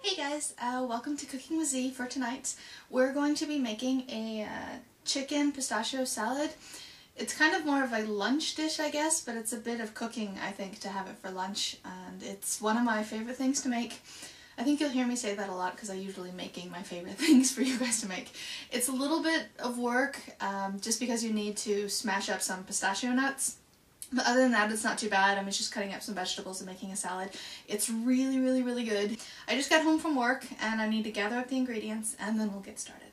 Hey guys, welcome to Cooking with Z for tonight. We're going to be making a chicken pistachio salad. It's kind of more of a lunch dish, I guess, but it's a bit of cooking, I think, to have it for lunch, and it's one of my favorite things to make. I think you'll hear me say that a lot because I'm usually making my favorite things for you guys to make. It's a little bit of work, just because you need to smash up some pistachio nuts. But other than that, it's not too bad. I'm just cutting up some vegetables and making a salad. It's really good. I just got home from work and I need to gather up the ingredients and then we'll get started.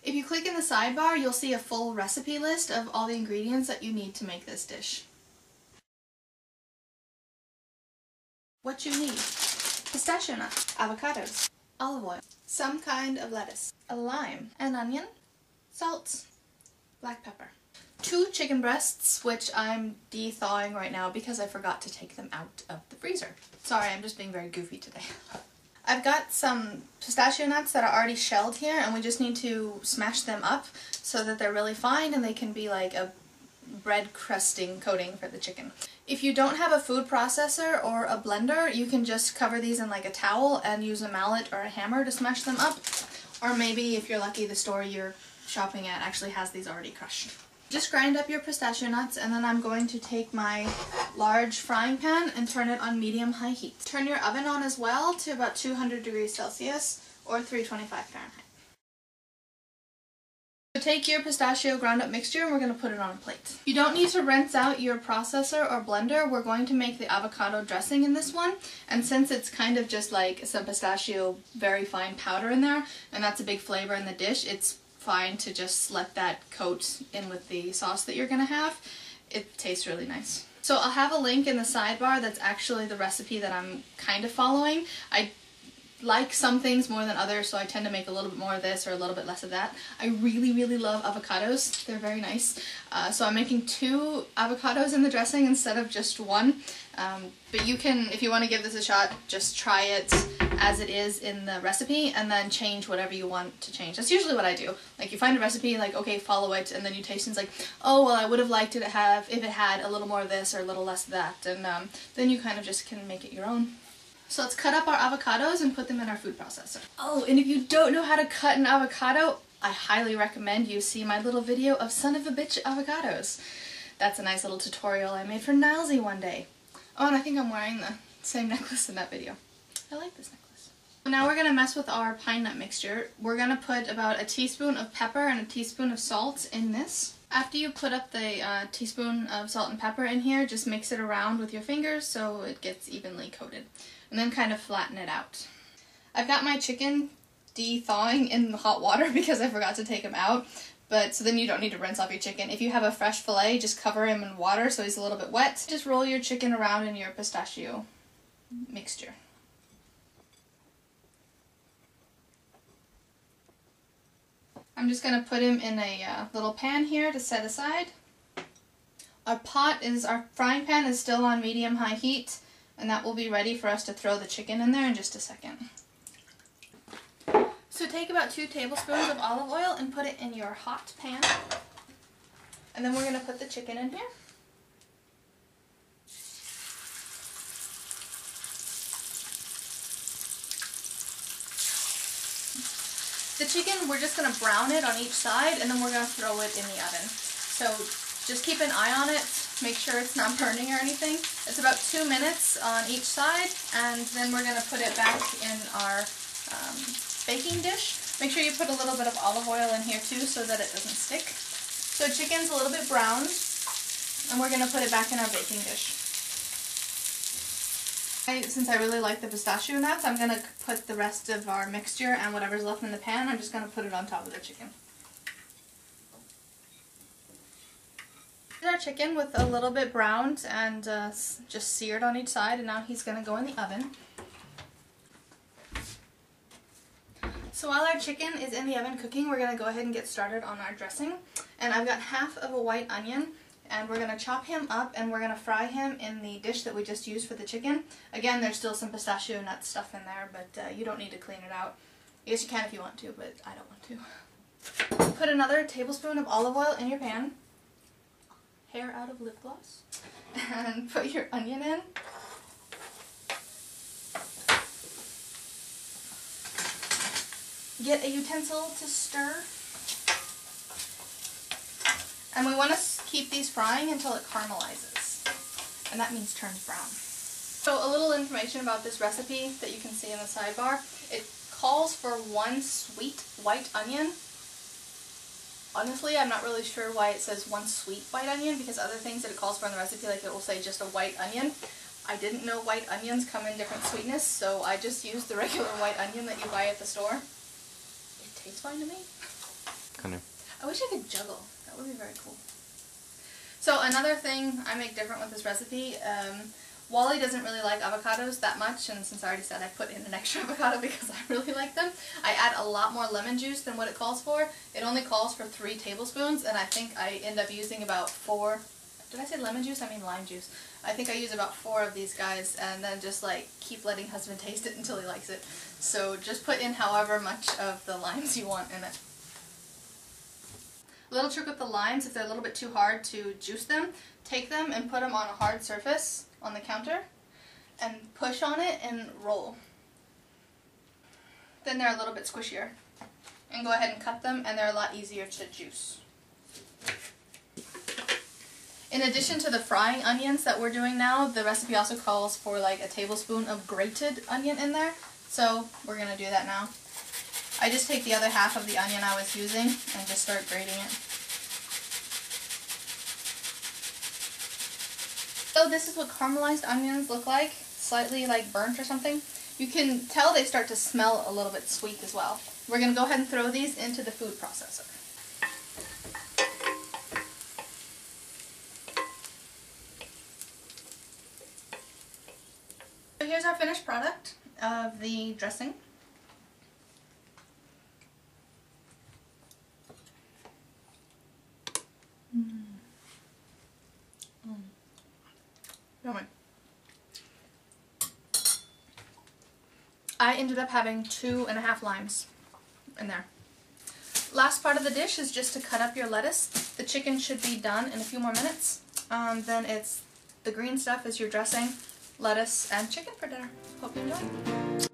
If you click in the sidebar, you'll see a full recipe list of all the ingredients that you need to make this dish. What you need: pistachio nuts, avocados, olive oil, some kind of lettuce, a lime, an onion, salt, black pepper. 2 chicken breasts, which I'm de-thawing right now because I forgot to take them out of the freezer. Sorry, I'm just being very goofy today. I've got some pistachio nuts that are already shelled here, and we just need to smash them up so that they're really fine and they can be like a bread crusting coating for the chicken. If you don't have a food processor or a blender, you can just cover these in like a towel and use a mallet or a hammer to smash them up. Or maybe, if you're lucky, the store you're shopping at actually has these already crushed. Just grind up your pistachio nuts, and then I'm going to take my large frying pan and turn it on medium-high heat. Turn your oven on as well to about 200 degrees Celsius or 325 Fahrenheit. So take your pistachio ground up mixture and we're going to put it on a plate. You don't need to rinse out your processor or blender. We're going to make the avocado dressing in this one, and since it's kind of just like some pistachio very fine powder in there, and that's a big flavor in the dish, it's fine to just let that coat in with the sauce that you're going to have. It tastes really nice. So I'll have a link in the sidebar that's actually the recipe that I'm kind of following. I like some things more than others, so I tend to make a little bit more of this or a little bit less of that. I really love avocados. They're very nice. So I'm making 2 avocados in the dressing instead of just 1. But you can, if you want to give this a shot, just try it as it is in the recipe and then change whatever you want to change. That's usually what I do. Like, you find a recipe, like, okay, follow it, and then you taste and it's like, oh, well, I would have liked it to have, if it had a little more of this or a little less of that, and then you kind of just can make it your own. So let's cut up our avocados and put them in our food processor. Oh, and if you don't know how to cut an avocado, I highly recommend you see my little video of son of a bitch avocados. That's a nice little tutorial I made for Nilesy one day. Oh, and I think I'm wearing the same necklace in that video. I like this necklace. So now we're going to mess with our pine nut mixture. We're going to put about a teaspoon of pepper and a teaspoon of salt in this. After you put up the teaspoon of salt and pepper in here, just mix it around with your fingers so it gets evenly coated. And then kind of flatten it out. I've got my chicken de-thawing in hot water because I forgot to take him out. But so then you don't need to rinse off your chicken. If you have a fresh fillet, just cover him in water so he's a little bit wet. Just roll your chicken around in your pistachio mixture. I'm just going to put him in a little pan here to set aside. Our frying pan is still on medium-high heat, and that will be ready for us to throw the chicken in there in just a second. So take about 2 tablespoons of olive oil and put it in your hot pan. And then we're going to put the chicken in here. The chicken, we're just going to brown it on each side, and then we're going to throw it in the oven. So just keep an eye on it, make sure it's not burning or anything. It's about 2 minutes on each side, and then we're going to put it back in our baking dish. Make sure you put a little bit of olive oil in here too so that it doesn't stick. So chicken's a little bit browned, and we're going to put it back in our baking dish. Since I really like the pistachio nuts, I'm going to put the rest of our mixture and whatever's left in the pan, I'm just going to put it on top of the chicken. Our chicken with a little bit browned and just seared on each side, and now he's going to go in the oven. So while our chicken is in the oven cooking, we're going to go ahead and get started on our dressing. And I've got half of a white onion, and we're going to chop him up and we're going to fry him in the dish that we just used for the chicken. Again, there's still some pistachio nut stuff in there, but you don't need to clean it out. I guess you can if you want to, but I don't want to. Put another tablespoon of olive oil in your pan. Hair out of lip gloss. And put your onion in. get a utensil to stir. And we want to keep these frying until it caramelizes. And that means turns brown. So a little information about this recipe that you can see in the sidebar. It calls for 1 sweet white onion. Honestly, I'm not really sure why it says 1 sweet white onion, because other things that it calls for in the recipe, like it will say just a white onion. I didn't know white onions come in different sweetness, so I just used the regular white onion that you buy at the store. It tastes fine to me. Kind of. I wish I could juggle. That would be very cool. So another thing I make different with this recipe, Wally doesn't really like avocados that much, and since I already said I put in an extra avocado because I really like them, I add a lot more lemon juice than what it calls for. It only calls for 3 tablespoons, and I think I end up using about 4. Did I say lemon juice? I mean lime juice. I think I use about 4 of these guys, and then just like keep letting husband taste it until he likes it. So just put in however much of the limes you want in it. A little trick with the limes, if they're a little bit too hard to juice them, take them and put them on a hard surface on the counter and push on it and roll. Then they're a little bit squishier. And go ahead and cut them, and they're a lot easier to juice. In addition to the frying onions that we're doing now, the recipe also calls for like a tablespoon of grated onion in there. So we're going to do that now. I just take the other half of the onion I was using and just start grating it. So this is what caramelized onions look like, slightly like burnt or something. You can tell they start to smell a little bit sweet as well. We're going to go ahead and throw these into the food processor. So here's our finished product of the dressing. Yummy. I ended up having 2.5 limes in there. Last part of the dish is just to cut up your lettuce. The chicken should be done in a few more minutes. Then it's the green stuff is your dressing, lettuce, and chicken for dinner. Hope you enjoy.